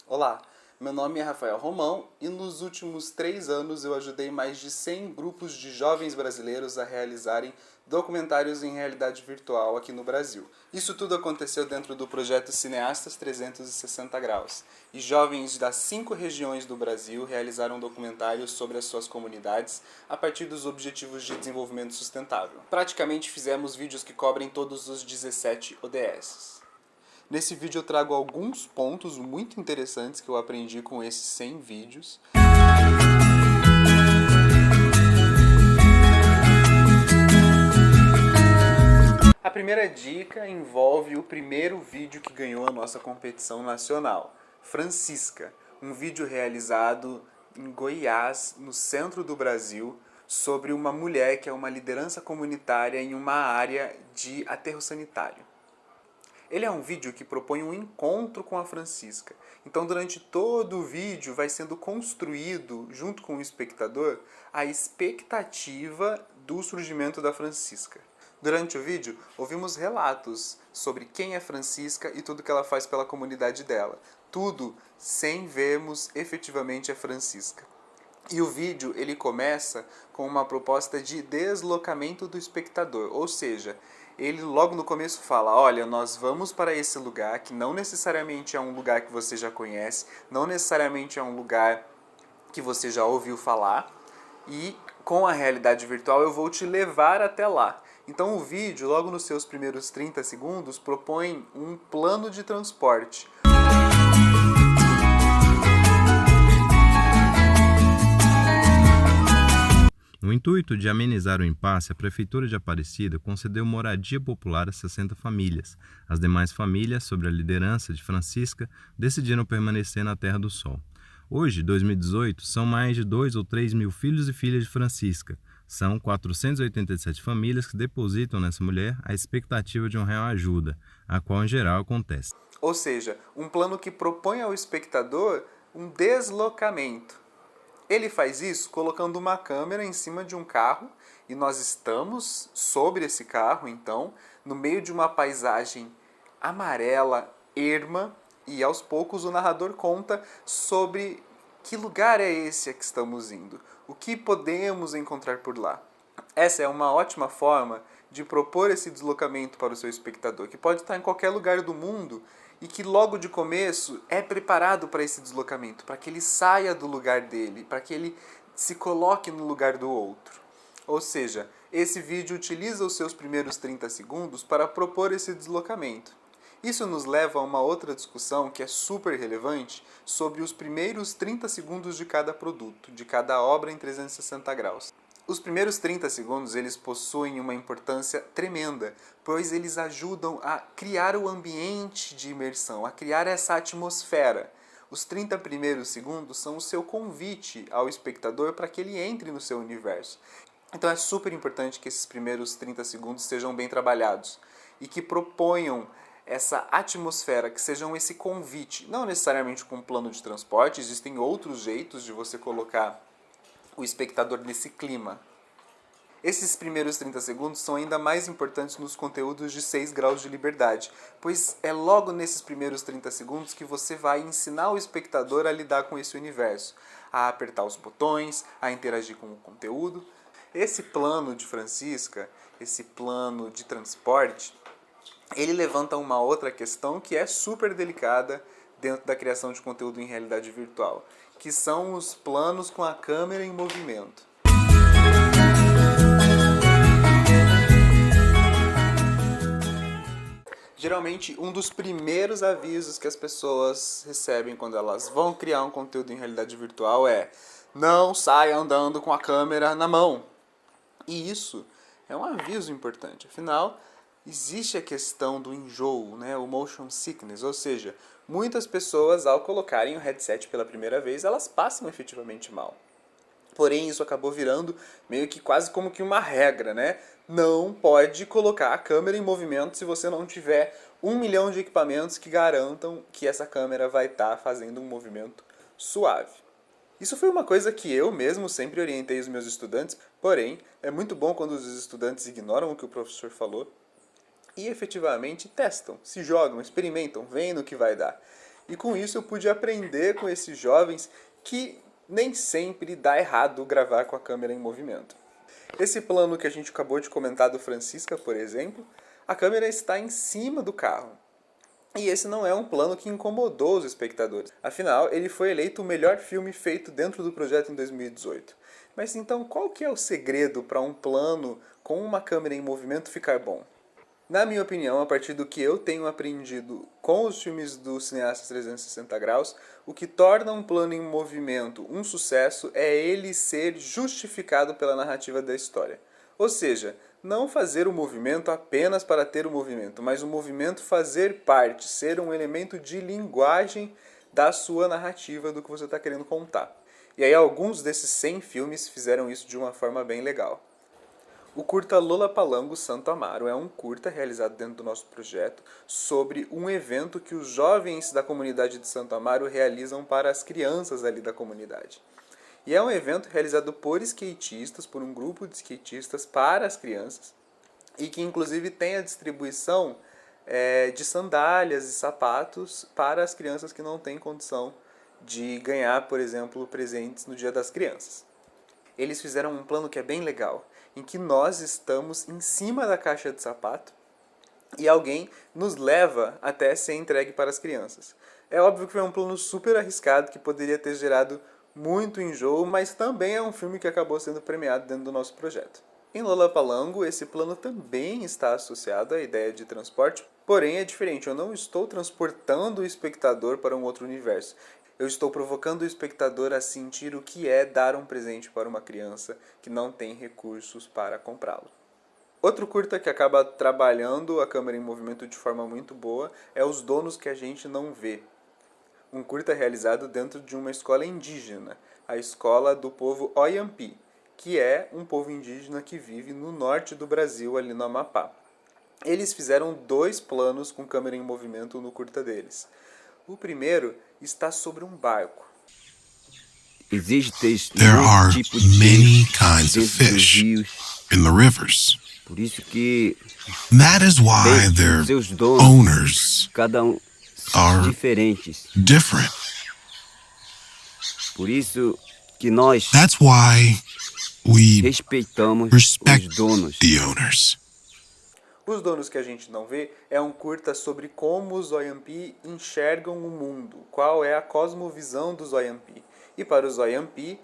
Olá, meu nome é Rafael Romão e nos últimos 3 anos eu ajudei mais de 100 grupos de jovens brasileiros a realizarem documentários em realidade virtual aqui no Brasil. Isso tudo aconteceu dentro do projeto Cineastas 360 Graus, e jovens das 5 regiões do Brasil realizaram documentários sobre as suas comunidades a partir dos Objetivos de Desenvolvimento Sustentável. Praticamente fizemos vídeos que cobrem todos os 17 ODS. Nesse vídeo eu trago alguns pontos muito interessantes que eu aprendi com esses 100 vídeos. A primeira dica envolve o primeiro vídeo que ganhou a nossa competição nacional, Francisca, um vídeo realizado em Goiás, no centro do Brasil, sobre uma mulher que é uma liderança comunitária em uma área de aterro sanitário. Ele é um vídeo que propõe um encontro com a Francisca. Então, durante todo o vídeo, vai sendo construído, junto com o espectador, a expectativa do surgimento da Francisca. Durante o vídeo, ouvimos relatos sobre quem é Francisca e tudo que ela faz pela comunidade dela. Tudo sem vermos efetivamente a Francisca. E o vídeo ele começa com uma proposta de deslocamento do espectador, ou seja, ele logo no começo fala, olha, nós vamos para esse lugar que não necessariamente é um lugar que você já conhece, não necessariamente é um lugar que você já ouviu falar, e com a realidade virtual eu vou te levar até lá. Então o vídeo, logo nos seus primeiros 30 segundos, propõe um plano de transporte. No intuito de amenizar o impasse, a Prefeitura de Aparecida concedeu moradia popular a 60 famílias. As demais famílias, sob a liderança de Francisca, decidiram permanecer na Terra do Sol. Hoje, 2018, são mais de 2 ou 3 mil filhos e filhas de Francisca. São 487 famílias que depositam nessa mulher a expectativa de uma real ajuda, a qual em geral acontece. Ou seja, um plano que propõe ao espectador um deslocamento. Ele faz isso colocando uma câmera em cima de um carro e nós estamos sobre esse carro, então, no meio de uma paisagem amarela, erma, e aos poucos o narrador conta sobre que lugar é esse a que estamos indo, o que podemos encontrar por lá. Essa é uma ótima forma de propor esse deslocamento para o seu espectador, que pode estar em qualquer lugar do mundo e que logo de começo é preparado para esse deslocamento, para que ele saia do lugar dele, para que ele se coloque no lugar do outro. Ou seja, esse vídeo utiliza os seus primeiros 30 segundos para propor esse deslocamento. Isso nos leva a uma outra discussão que é super relevante sobre os primeiros 30 segundos de cada produto, de cada obra em 360 graus. Os primeiros 30 segundos eles possuem uma importância tremenda, pois eles ajudam a criar o ambiente de imersão, a criar essa atmosfera. Os 30 primeiros segundos são o seu convite ao espectador para que ele entre no seu universo. Então é super importante que esses primeiros 30 segundos sejam bem trabalhados e que proponham essa atmosfera, que sejam esse convite, não necessariamente com um plano de transporte, existem outros jeitos de você colocar o espectador nesse clima. Esses primeiros 30 segundos são ainda mais importantes nos conteúdos de 6 graus de liberdade, pois é logo nesses primeiros 30 segundos que você vai ensinar o espectador a lidar com esse universo, a apertar os botões, a interagir com o conteúdo. Esse plano de Francisca, esse plano de transporte, ele levanta uma outra questão que é super delicada dentro da criação de conteúdo em realidade virtual, que são os planos com a câmera em movimento. Geralmente, um dos primeiros avisos que as pessoas recebem quando elas vão criar um conteúdo em realidade virtual é: não saia andando com a câmera na mão. E isso é um aviso importante, afinal, existe a questão do enjoo, né? O motion sickness, ou seja, muitas pessoas, ao colocarem o headset pela primeira vez, elas passam efetivamente mal. Porém, isso acabou virando meio que quase como que uma regra, né? Não pode colocar a câmera em movimento se você não tiver 1 milhão de equipamentos que garantam que essa câmera vai estar fazendo um movimento suave. Isso foi uma coisa que eu mesmo sempre orientei os meus estudantes, porém, é muito bom quando os estudantes ignoram o que o professor falou e efetivamente testam, se jogam, experimentam, veem no que vai dar. E com isso eu pude aprender com esses jovens que nem sempre dá errado gravar com a câmera em movimento. Esse plano que a gente acabou de comentar do Francisca, por exemplo, a câmera está em cima do carro. E esse não é um plano que incomodou os espectadores. Afinal, ele foi eleito o melhor filme feito dentro do projeto em 2018. Mas então, qual que é o segredo para um plano com uma câmera em movimento ficar bom? Na minha opinião, a partir do que eu tenho aprendido com os filmes do cineasta 360 graus, o que torna um plano em movimento um sucesso é ele ser justificado pela narrativa da história. Ou seja, não fazer o movimento apenas para ter o movimento, mas o movimento fazer parte, ser um elemento de linguagem da sua narrativa, do que você está querendo contar. E aí alguns desses 100 filmes fizeram isso de uma forma bem legal. O curta Lollapalooza Santo Amaro é um curta realizado dentro do nosso projeto sobre um evento que os jovens da comunidade de Santo Amaro realizam para as crianças ali da comunidade. E é um evento realizado por skatistas, por um grupo de skatistas para as crianças, e que inclusive tem a distribuição de sandálias e sapatos para as crianças que não têm condição de ganhar, por exemplo, presentes no Dia das Crianças. Eles fizeram um plano que é bem legal, em que nós estamos em cima da caixa de sapato e alguém nos leva até ser entregue para as crianças. É óbvio que foi um plano super arriscado, que poderia ter gerado muito enjoo, mas também é um filme que acabou sendo premiado dentro do nosso projeto. Em Lollapalooza, esse plano também está associado à ideia de transporte, porém é diferente. Eu não estou transportando o espectador para um outro universo. Eu estou provocando o espectador a sentir o que é dar um presente para uma criança que não tem recursos para comprá-lo. Outro curta que acaba trabalhando a câmera em movimento de forma muito boa é Os Donos que a Gente Não Vê. Um curta realizado dentro de uma escola indígena, a escola do povo Oyampi, que é um povo indígena que vive no norte do Brasil, ali no Amapá. Eles fizeram 2 planos com câmera em movimento no curta deles. O primeiro está sobre um barco. There are many kinds of fish in the rivers. Por isso que That is why their seus donos, owners cada um are diferentes. different. Por isso que nós That's why we respeitamos respect os donos. the owners. Os Donos que a Gente Não Vê é um curta sobre como os Oyampi enxergam o mundo, qual é a cosmovisão dos Oyampi. E para os Oyampi,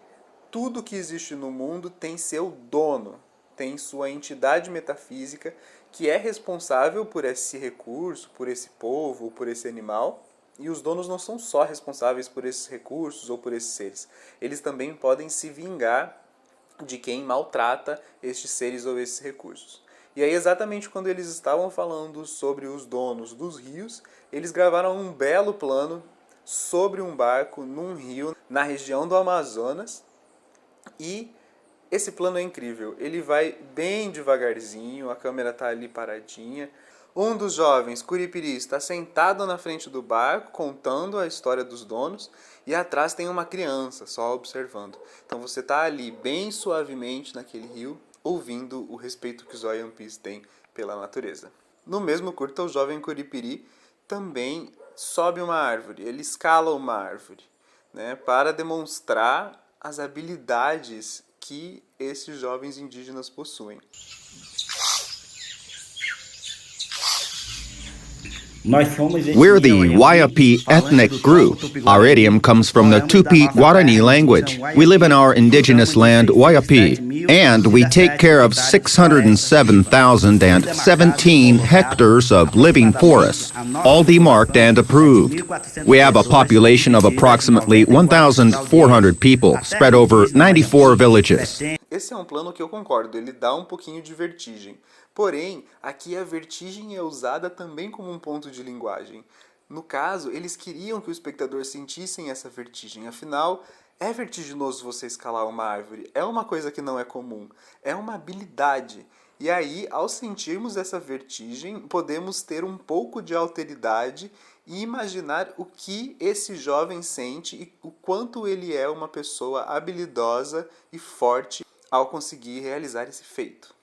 tudo que existe no mundo tem seu dono, tem sua entidade metafísica que é responsável por esse recurso, por esse povo, por esse animal. E os donos não são só responsáveis por esses recursos ou por esses seres. Eles também podem se vingar de quem maltrata estes seres ou esses recursos. E aí, exatamente quando eles estavam falando sobre os donos dos rios, eles gravaram um belo plano sobre um barco num rio na região do Amazonas. E esse plano é incrível. Ele vai bem devagarzinho, a câmera está ali paradinha. Um dos jovens, Curipiri, está sentado na frente do barco, contando a história dos donos, e atrás tem uma criança, só observando. Então você está ali bem suavemente naquele rio, ouvindo o respeito que os Oyampis têm pela natureza. No mesmo curta, o jovem Curipiri também sobe uma árvore, ele escala uma árvore, né, para demonstrar as habilidades que esses jovens indígenas possuem. We're the Waiapi ethnic group. Our idiom comes from the Tupi Guarani language. We live in our indigenous land, Waiapi, and we take care of 607,017 hectares of living forests, all demarked and approved. We have a population of approximately 1,400 people spread over 94 villages. Esse é um plano que eu concordo, ele dá um pouquinho de vertigem. Porém, aqui a vertigem é usada também como um ponto de linguagem. No caso, eles queriam que o espectador sentisse essa vertigem. Afinal, é vertiginoso você escalar uma árvore. É uma coisa que não é comum. É uma habilidade. E aí, ao sentirmos essa vertigem, podemos ter um pouco de alteridade e imaginar o que esse jovem sente e o quanto ele é uma pessoa habilidosa e forte ao conseguir realizar esse feito.